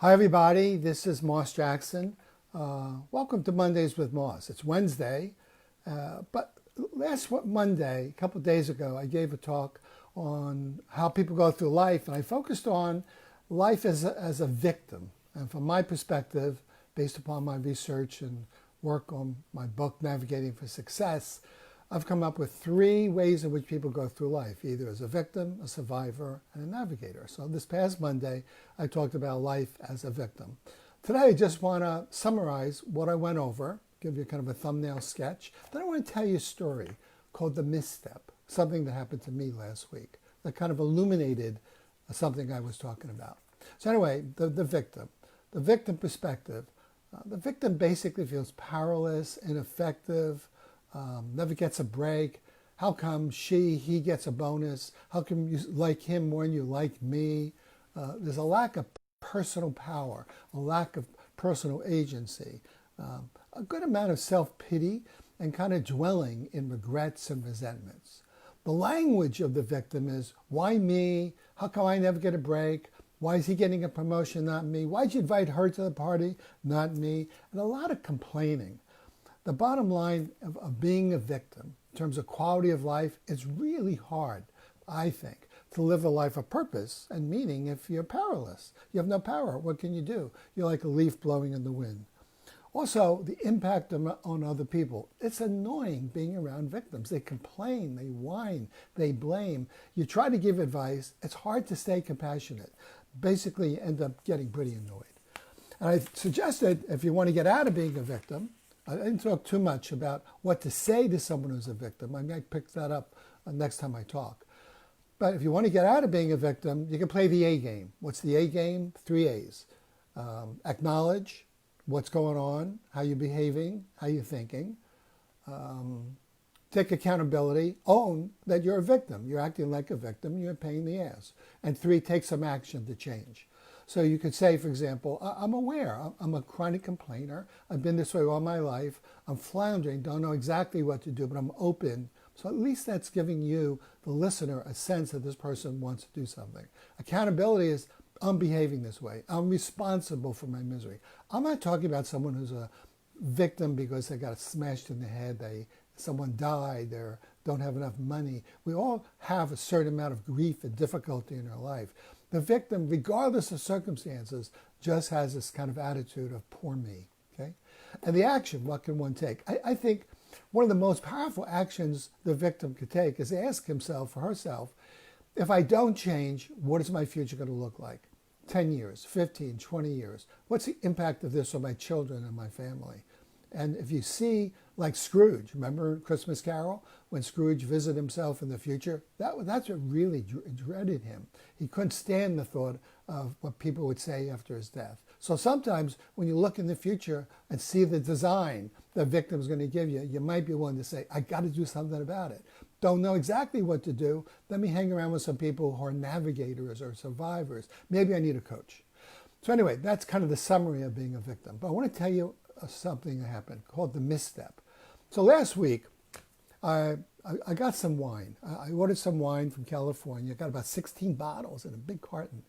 Hi everybody, this is Moss Jackson. Welcome to Mondays with Moss. It's Wednesday, but last Monday, a couple of days ago, I gave a talk on how people go through life, and I focused on life as a victim. And from my perspective, based upon my research and work on my book, Navigating for Success, I've come up with 3 ways in which people go through life, either as a victim, a survivor, and a navigator. So this past Monday, I talked about life as a victim. Today, I just want to summarize what I went over, give you kind of a thumbnail sketch. Then I want to tell you a story called The Misstep, something that happened to me last week that kind of illuminated something I was talking about. So anyway, the victim perspective. The victim basically feels powerless, ineffective, never gets a break. How come he gets a bonus? How come you like him more than you like me? There's a lack of personal power, a lack of personal agency, a good amount of self-pity, and kind of dwelling in regrets and resentments. The language of the victim is, why me? How come I never get a break? Why is he getting a promotion, not me? Why'd you invite her to the party, not me? And a lot of complaining. The bottom line of being a victim, in terms of quality of life, it's really hard, I think, to live a life of purpose and meaning if you're powerless. You have no power. What can you do? You're like a leaf blowing in the wind. Also, the impact on other people. It's annoying being around victims. They complain, they whine, they blame. You try to give advice. It's hard to stay compassionate. Basically, you end up getting pretty annoyed. And I suggested if you want to get out of being a victim, I didn't talk too much about what to say to someone who's a victim. I might pick that up next time I talk. But if you want to get out of being a victim, you can play the A game. What's the A game? 3 A's. Acknowledge what's going on, how you're behaving, how you're thinking. Take accountability. Own that you're a victim. You're acting like a victim. You're a pain in the ass. And 3, take some action to change. So you could say, for example, I'm aware. I'm a chronic complainer. I've been this way all my life. I'm floundering, don't know exactly what to do, but I'm open. So at least that's giving you, the listener, a sense that this person wants to do something. Accountability is, I'm behaving this way. I'm responsible for my misery. I'm not talking about someone who's a victim because they got smashed in the head, someone died, they don't have enough money. We all have a certain amount of grief and difficulty in our life. The victim, regardless of circumstances, just has this kind of attitude of poor me. Okay? And the action, what can one take? I think one of the most powerful actions the victim could take is to ask himself or herself, if I don't change, what is my future going to look like? 10 years, 15, 20 years. What's the impact of this on my children and my family? And if you see, like Scrooge, remember Christmas Carol? When Scrooge visited himself in the future, that's what really dreaded him. He couldn't stand the thought of what people would say after his death. So sometimes when you look in the future and see the design the victim's going to give you, you might be willing to say, I got to do something about it. Don't know exactly what to do. Let me hang around with some people who are navigators or survivors. Maybe I need a coach. So anyway, that's kind of the summary of being a victim. But I want to tell you something that happened called the misstep. So last week, I got some wine. I ordered some wine from California. I got about 16 bottles in a big carton.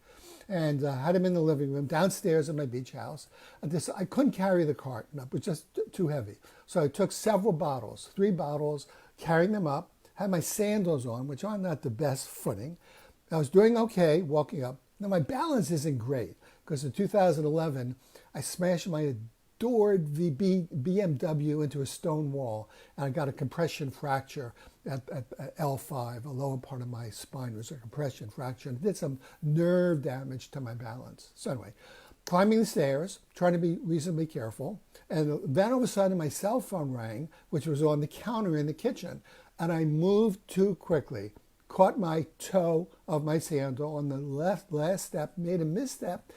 And had them in the living room downstairs at my beach house. I couldn't carry the carton up. It was just too heavy. So I took several bottles, 3 bottles, carrying them up, had my sandals on, which are not the best footing. I was doing okay walking up. Now my balance isn't great because in 2011, I smashed my adored BMW into a stone wall, and I got a compression fracture at L5, a lower part of my spine was a compression fracture, and it did some nerve damage to my balance. So anyway, climbing the stairs, trying to be reasonably careful, and then all of a sudden my cell phone rang, which was on the counter in the kitchen, and I moved too quickly, caught my toe of my sandal on the last step, made a misstep.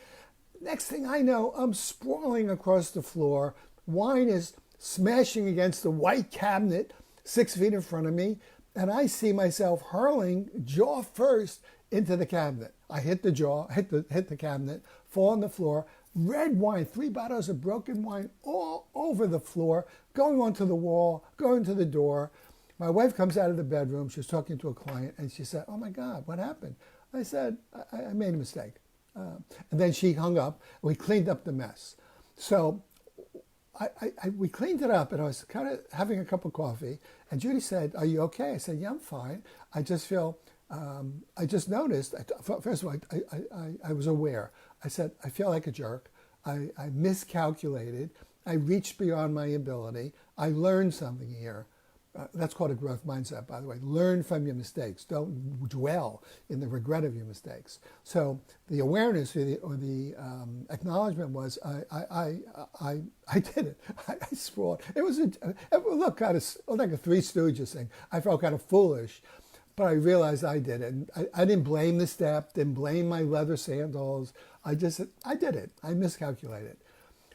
Next thing I know, I'm sprawling across the floor. Wine is smashing against the white cabinet 6 feet in front of me, and I see myself hurling jaw first into the cabinet. I hit the jaw, hit the cabinet, fall on the floor. Red wine, 3 bottles of broken wine all over the floor, going onto the wall, going to the door. My wife comes out of the bedroom. She's talking to a client, and she said, "Oh my God, what happened?" I said, I made a mistake. And then she hung up. And we cleaned up the mess. So we cleaned it up, and I was kind of having a cup of coffee. And Judy said, "Are you okay?" I said, "Yeah, I'm fine. I just feel, I just noticed, first of all, I was aware. I said, I feel like a jerk. I miscalculated. I reached beyond my ability. I learned something here." That's called a growth mindset, by the way. Learn from your mistakes. Don't dwell in the regret of your mistakes. So the awareness or the acknowledgement was, I did it. I sprawled. It was it looked kind of like a Three Stooges thing. I felt kind of foolish, but I realized I did it. And I didn't blame the step, didn't blame my leather sandals. I did it. I miscalculated.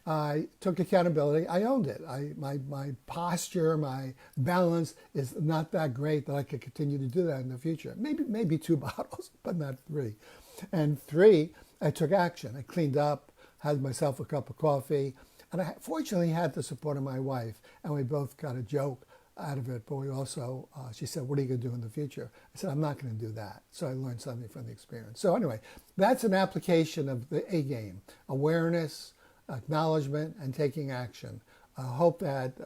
I took accountability. I owned it. My posture, my balance is not that great that I could continue to do that in the future. Maybe 2 bottles, but not 3. And 3, I took action. I cleaned up, had myself a cup of coffee, and I fortunately had the support of my wife, and we both got a joke out of it. But we also, she said, "What are you going to do in the future?" I said, "I'm not going to do that." So I learned something from the experience. So anyway, that's an application of the A game: awareness, acknowledgement, and taking action. I hope that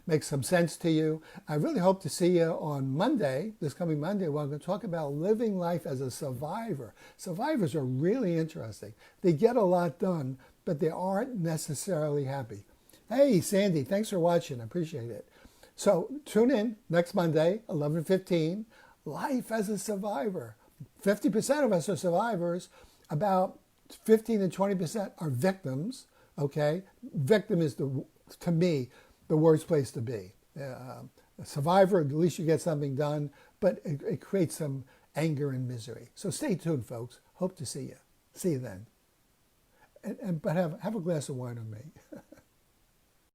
makes some sense to you. I really hope to see you on Monday, this coming Monday, where I'm going to talk about living life as a survivor. Survivors are really interesting. They get a lot done, but they aren't necessarily happy. Hey, Sandy, thanks for watching. I appreciate it. So tune in next Monday, 11:15, Life as a Survivor. 50% of us are survivors. About 15 to 20% are victims. Okay, victim is, to me, the worst place to be. A survivor, at least you get something done, but it creates some anger and misery. So stay tuned, folks. Hope to see you. See you then. But have a glass of wine with me.